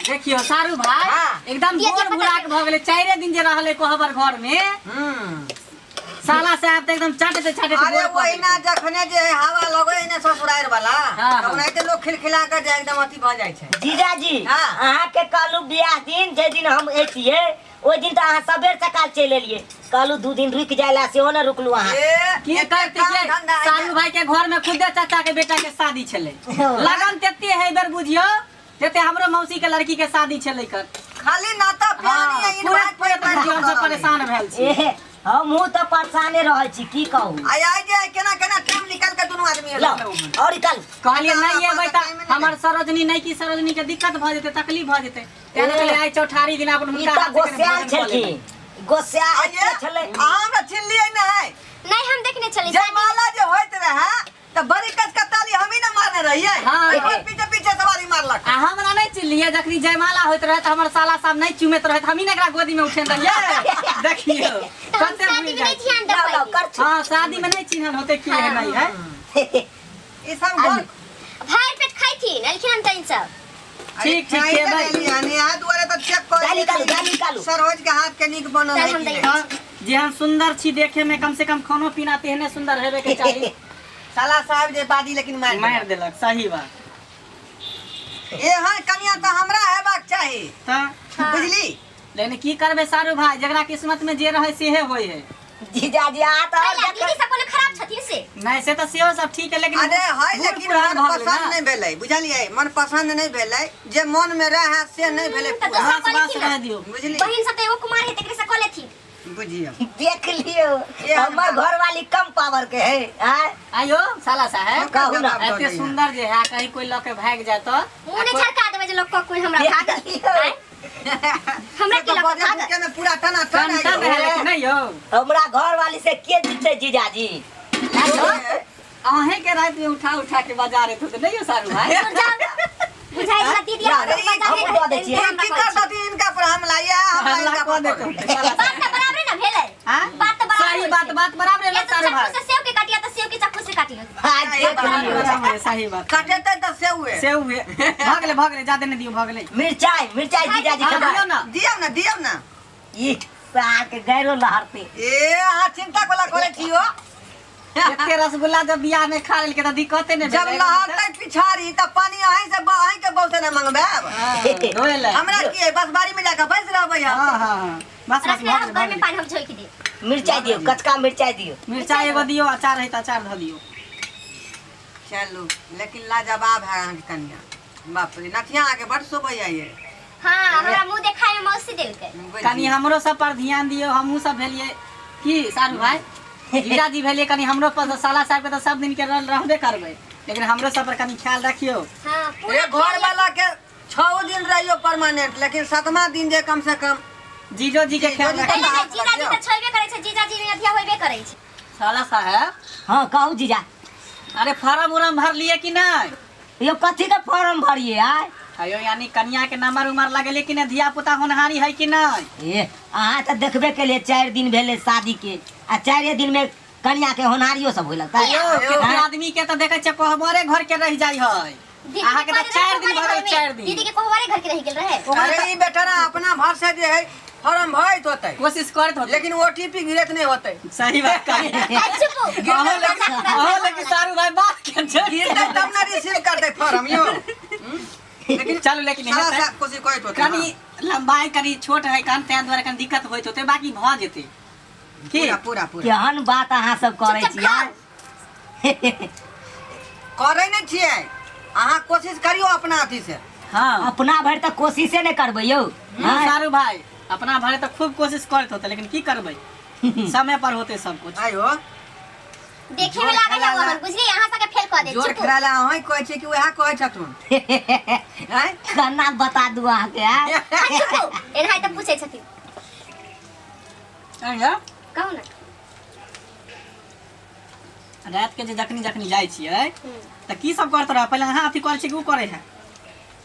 देखियो सारू भाई एकदम गोर भुला के भ गेले 4 दिन जे रहले कोहबर घर में साला साहब तो एकदम चाटते अरे वही ना जखने जे हवा लगे ने ससुरार वाला तब नहीं तो लोग खिलखिला कर जाए एकदम अथी भ जाय छै जीजा जी अहाँ के कालू बियाह दिन जे दिन हम एतिए ओइ दिन तो अहाँ सबेर सकाल चल एलिए कालू 2 दिन रुक जायला से हो न रुकलू अहाँ की करते के सारू भाई के घर में खुदे चाचा के बेटा के शादी छले लगन तेते है इधर बुझियो तेते हमरो मौसी के लड़की के शादी छले कर खाली नाता प्यानी है इन बात पूरा हम सब परेशान भेल छी हम तो परेशाने रह छी की कहू आय जे केना केना टाइम निकाल के दोनों आदमी और निकाल कहलिए नहीं है बेटा हमर सरोजनी नहीं की सरोजनी के दिक्कत भ जेते तकलीफ भ जेते तेने कहले आइ चौठारी दिन अपन हुनका हाथ गोस्याल छलखिन गोस्याल छले हम छिल्लिए नहीं हम देखने चले जयमाला जो होइत रहे त बड़ी कचकताली हम ही न मारने रहिए और पीछे पीछे सवारी मारलक हमरा नहीं चिल्लिए जखनी जयमाला होइत रहे त हमर साला साहब नहीं चुमैत रहे हम ही एकरा गोदी में उठेन रहिए देखियो कते शादी में नहीं ध्यान दे हां शादी में नहीं चिन्हन होते क्यों है नहीं है ई सब भाई पेट खाई थी लेकिन हम तइन सब ठीक ठीक है भाई यानी आ दुआरे त चेक कर निकालू सरोज के हाथ के निक बनल है जे हम सुंदर छी देखे में कम से कम खानो पीना तेहने सुंदर हेबे के चाहिए साला साहब जे बादी लेकिन मार देलक सही बात ए हां कनिया त हमरा हेबाक चाही त बुझली लेकिन की करबे सारू भाई जकरा किस्मत में जे रहे सेहे होय है जीजा जी आ तो दीदी सब कोने खराब छथिन से नहीं से तो सेहो सब ठीक है लेकिन अरे हाय लेकिन मन पसंद नहीं भेलै बुझलिए मन पसंद नहीं भेलै जे मन में रहे से नहीं भेलै बस रह दियो बुझली बहिन सब एगो कुमार है तकरे से कले थी बुझियो देख लियो हमर घर वाली कम पावर के है आयो साला साहब कहू ना एते सुंदर जे है कहीं कोई लके भाग जाए तो मुंह ने झरका देबे जे लोग कोई हमरा भाग हमरा के लग भाग के में पूरा तना तना नहीं हो हमरा घर वाली से के जीते जीजा जी आहे के रात में उठा के बाजार थे तो नहीं हो सारू भाई बुझाई ना दीदी हम दे छिए की कर दती इनका पर हम लाया हम इनका पर देखो बात तो बराबर ना भेलै हां बात तो बराबर सही बात बराबर है सारू भाई चाकू से सेव के काटिया तो सेव के चाकू से काटियो आज देख लियो सही बात काटेते त से हुए भाग ले ज्यादा नहीं दियो भाग ले मिर्चाई जीजा जी दियो ना दियो ना ई साग के गैरो लहरते ए आ चिंता कोला करे छियो एते रसगुल्ला जब बियाह में खा लेल के त दिक्कते ने जब लहरते पिछारी त पानी आही के बहुते न मंगबे रोएला हमरा की है बस बारी में जाके बैस रहबै हम हां बस घर में पानी हम झोल के दे मिर्चाई दियो कचका मिर्चाई दियो मिर्चाई एगो दियो अचार है त अचार ध दियो चलो लेकिन लाजवाब है अहाँ के कन्या बाप रे नथिया आके बड़ शोभै ये हां हमरा मुंह देखाय में मौसी देल के कनी हमरो सब पर ध्यान दियो हमहू सब भेलिए की सारू भाई जीजा जी भेलिए कनी हमरो पर साला साहब के तो सब दिन के रहबे करबे लेकिन हमरो सब पर कनी ख्याल रखियो हां ए घर वाला के 6 दिन रहियो परमानेंट लेकिन 7वां दिन जे कम से कम जीजो जी के ख्याल रखियो जीजा जी त छइबे करे छै जीजा जी अथिया होइबे करे छै साला साहब हां कहू जीजा अरे फार्म उरम भर लिए कि नहीं यो कथी के फॉर्म भरिए आय अयो यानी कन्या के नंबर उमर लगेले कि नहीं धिया पुता होनहारी है कि नहीं ए अहाँ त देखबे के लिए 4 दिन भेले शादी के आ 4 दिन में कन्या के होनहारियो सब होइला कितना आदमी के तो देखे छ कोहबरे घर के रह जाय है आहा के तो 4 दिन भर 4 दिन दीदी के कोहबरे घर के रह गेल रहे अरे ई बेटा अपना भर से जे है फॉर्म भरत होते कोशिश करत होते लेकिन ओटीपी गिरत नहीं होते सही बात कही ओहो लेकिन सारू भाई बात के गिरते तब ना रिसीव करते फॉर्म यो लेकिन चलो लेकिन सारा कोशिश करत होते कनी लंबाई कनी छोट है कान तै द्वारा कनी दिक्कत होइत होते बाकी भ जेते की पूरा केहन बात अहाँ सब करे छियै करे नहीं छियै अहाँ कोशिश करियो अपना अथी से हां अपना भर त कोशिशे नहीं करबै यौ सारू भाई अपना भरे तो खूब कोशिश करत होते लेकिन की करबै समय पर होते सब कुछ आयो देखे में लागल है बुझली यहां से के फेल कर दे जोर खराला होय कहै छै कि वहा कहै छथुन हैं खाना बता दू अहाँ के एनाइ त पूछै छथिन आया कहू ना रात के जे जखनी जाय छियै त की सब करत रह पहले अहाँ अथी कर छी कि उ करे है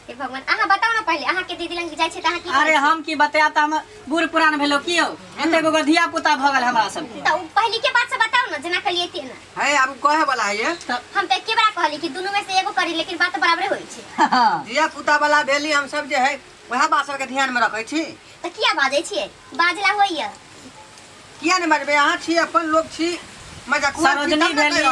हे भगवान अहाँ बताओ ना पहले अहाँ के दीदी लंग जाय छै त अहाँ की अरे हम की बताया त हम बूढ़ पुरान भेलो कियो एते गो धिया पुता भ गेल हमरा सब के त पहले के बात से बताओ ना जना कलिए थे ना है अब कहे वाला है ये हम त एके बार कहली कि दोनों में से एगो करी लेकिन बात बराबर होई छै धिया पुता वाला भेली हम सब जे है वएह बात सबके ध्यान में रखै छी। तो किया बाजै छियै? बाजला होइया। किया नहीं बाजबे? अहाँ छी अपन लोग छी, मजाक सरोजनी भेली।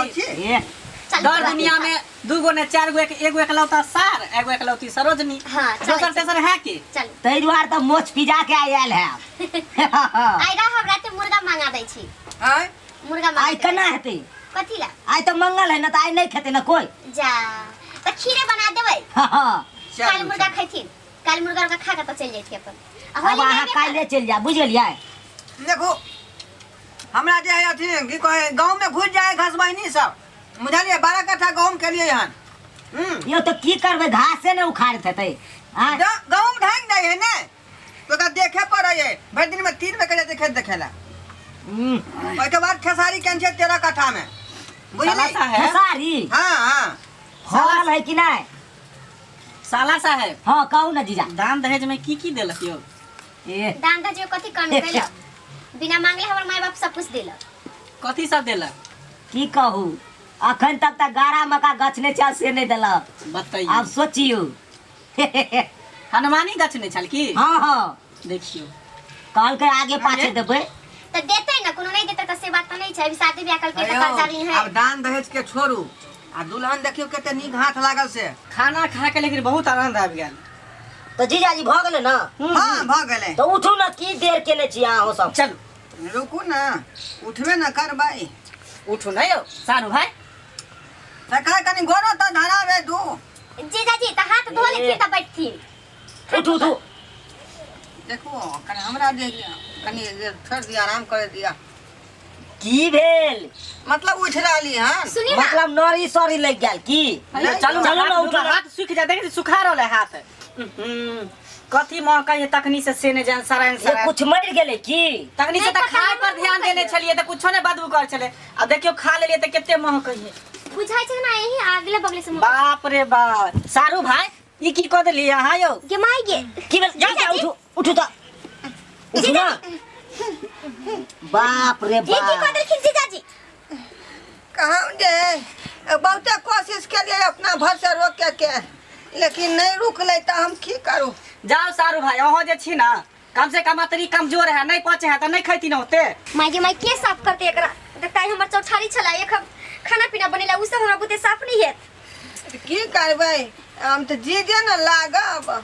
ए दर दुनिया में दूगो ने चार गो, एगो एकलौता सार, एगो एकलौती सरोजनी। हाँ, दोसर तेसर है की? चल तै दुआर त मोछ पिजा के आयल है। आइरा हमरा ते मुर्गा मांगा दै छी। आय मुर्गा मांगा आई केना हेतै? कथी ला? आई त मंगल है न, त आई नहीं खेते न कोई। जा त खीरे बना देबै। काल मुर्गा खैथिन, काल मुर्गा का खा के तो चल जैथि अपन। अब अहाँ काल्हे चल जा, बुझलियै? देखो हमरा जे है अथी की कहे गांव में घुस जाए घसबैनी सब, बुझलिए 12 कट्ठा गहूम के लिए हन। यो त की करबै, घासे ने उखाड़त हेतै। हां गहूम ढंग नहीं है ने, तो का देखे पड़े है। भर दिन में 3 बेर देखे देखेला। ओइ के बाद खेसारी केन छै 13 कट्ठा में, बुझली? साला है सारी हां हां हॉल है कि नहीं? साला साहेब हां कहू न जीजा। दान दहेज में की देलक यो? ए दान दहेज कथी करने देलक? बिना मांगले हमर माय बाप सब कुछ देलक। कथी सब देलक? की कहू, अखन तक त गारा मका गछ ने चल से नहीं देलक। बताइए। अब सोचियो। हनुमानी गछ नहीं छल की? हां हां देखियो कल के आगे पाछे देबै तो देते ना, कोनो नहीं देते तो से बात तो नहीं छै। अभी शादी ब्याह कल के तो कर्जा ऋण है। अब दान दहेज के छोड़ू, आ दुल्हन देखियो कते नीक हाथ लागल से। खाना खा के लेकिन बहुत आनंद आबि गेल। तो जीजाजी भ गेलै न? हां भ गेलै। तो उठू न, की देर केने छी अहाँ हो सब। चलू रुकू ना, उठबे न करबै। उठू ना यो सारू भाई। तका कनी गोरो त धरावे दू। जीजाजी तो हाथ धो लेथिन त बैठथिन। उठू उठू। देखो कनी हमरा दे कनी छोड़ दिया, आराम कर दिया। की भेल? मतलब उठ रहली हन। सुनी ना, मतलब नरी सरी लग गेल की? चलू चलू ना न, उठू उठू न। हाथ सूख जा, देखी सुखा रहले हाथ। कथी महकै है तखनी से ने जान सरायन ये सरायन। कुछ मर गेलै की? तखनी से नहीं त पता, खाए पर हमर ध्यान मुंह देने कहिए। छलिए त कुछो ने बदबू कर छले। अब देखियो खा लेलिए त केते महकै है। बुझाइ छै ना यही अगले बगले से मुंह। बाप रे बाप सारू भाई ई की क देली अहाँ यो? के माई गे की भेल? जा जा उठू उठू त। उठू न। बाप रे ये की बाप। कर देलखिन जीजाजी? कहाँ जे बहुते कोशिश केलिए अपना भर से रोके के, लेकिन नहीं रुकले त हम की करू? जाओ सारू भाई अहो जे छी ना कम से कम अतरी कमजोर है, नहीं पचे है त नहीं खैती न होते। माई गे माई के साफ करते एकरा? देखता है हमर चौठारी छला, एक खाना पीना बनेला उ सब हमरा बुते साफ नहीं है। की करबै? हम त जीजे न लागब।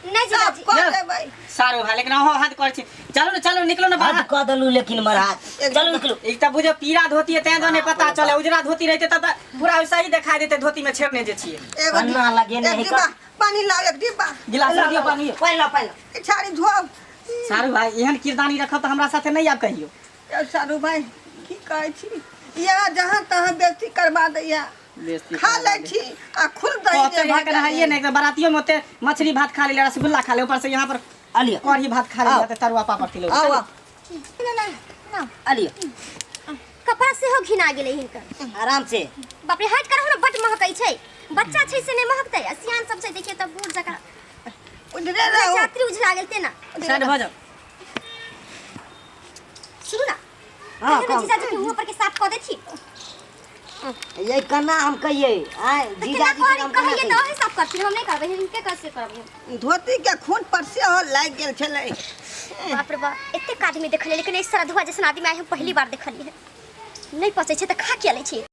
नहीं सब जीजाजी कर देबै। सारू भाई लेकिन अहो हाथ कर छी। चलो न चलो निकलो न हद बाहर। क देलू लेकिन महाराज। चलू निकलू। एक त बुझो पीरा धोती है तें दोने पता चले, उजरा धोती रहते तब पूरा वैसा ही दिखाई देते धोती में छेड़ने जे छिए। एगो अन्ना लगे नहीं एक डिब्बा पानी लाओ, एक डिब्बा गिलास दियो पानी। पहिला पहिला। छाड़ी धोब। सारू भाई एहन किरदानी रखब त हमरा साथे नहीं आब कहियो। सारू भाई की कहै छी, या जहाँ तहाँ बेइज्जती करबा दैया। बेइज्जती खा ले छी आ खुल दई कहते रह के रहिए ना, एकदम बारातियों में होते मछली भात खा ले, रसगुल्ला खा ले, ऊपर से यहाँ पर आलियो कढ़ी भात खा ले, जाते तरुआ पापड़ किलो। आओ ना ना ना आलियो कपड़ा से हो घिना गेले हिनकर। आराम से। बाप रे हट कर ना, बट महकै छै। बच्चा छै से नहीं महकतै, आ सियान सब छै देखिए त बूढ़ जका उधरे रहो। यात्री उजला गेल ते ना। साइड हो जाओ। सुनु ना, हाँ, कहियो कम। जीजाजी के मुंह पर के साफ क देथि। ये कना हम कहिए आय जीजाजी के हम कना कहिए तो ही साफ करथिन, हम नहीं करबै, हिनके कैसे करबै? धोती के खून पर से हो लाग गेल छलै। बाप रे बाप एते आदमी देखलिए, लेकिन इस तरह धुआ जैसन आदमी आइ हम पहली बार देखलिए। नहीं पचै छै त खा के ले छी।